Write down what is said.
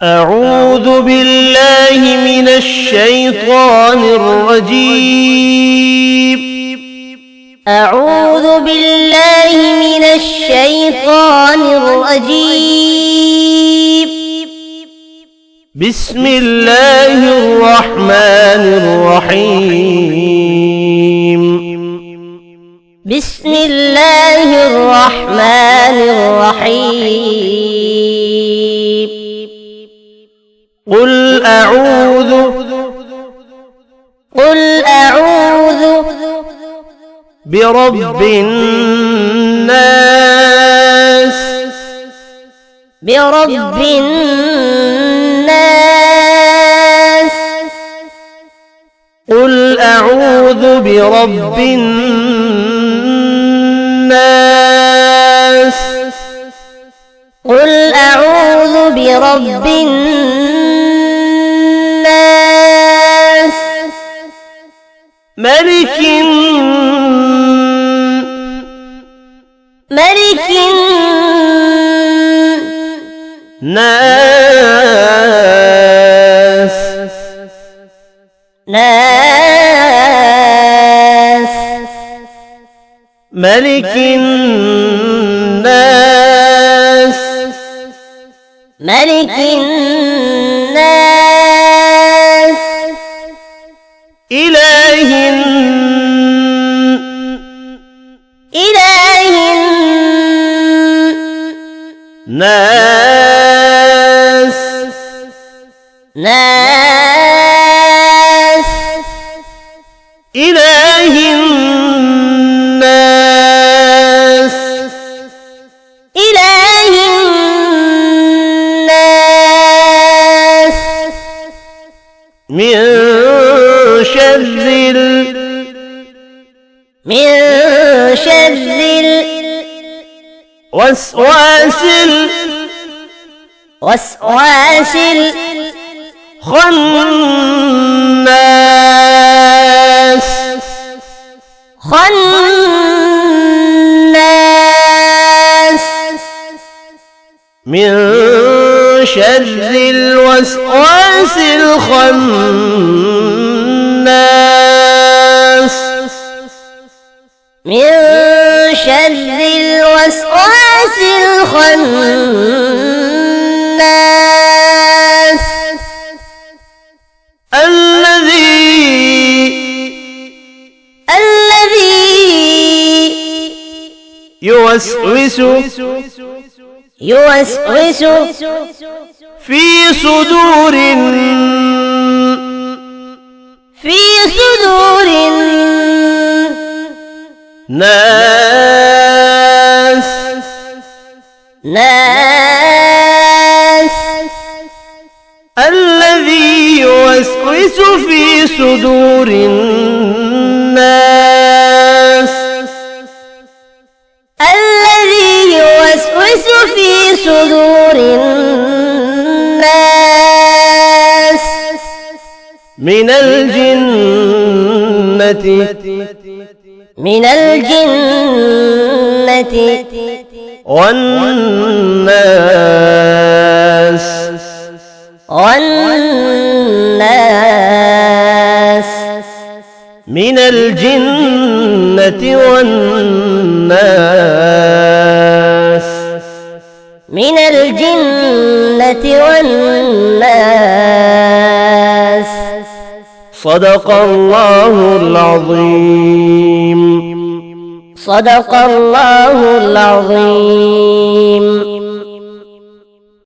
أعوذ بالله من الشيطان الرجيم. أعوذ بالله من الشيطان الرجيم. بسم الله الرحمن الرحيم. بسم الله الرحمن الرحيم. قل أعوذ برب الناس. برب الناس. قل أعوذ برب الناس. قل أعوذ برب الناس. ملك الناس. ملك الناس. ملك الناس. إله الناس. إله الناس. إله الناس. من شر الوسواس الخناس. من شر الوسواس الخناس. من شر الوسواس الخناس. الذي يوسوس في صدور الناس. الذي يوسوس في صدور الناس. الذي يوسوس في صدور الناس. من الجنة والناس. من الجنة والناس. من الجنة والناس. صدق الله العظيم. صدق الله العظيم.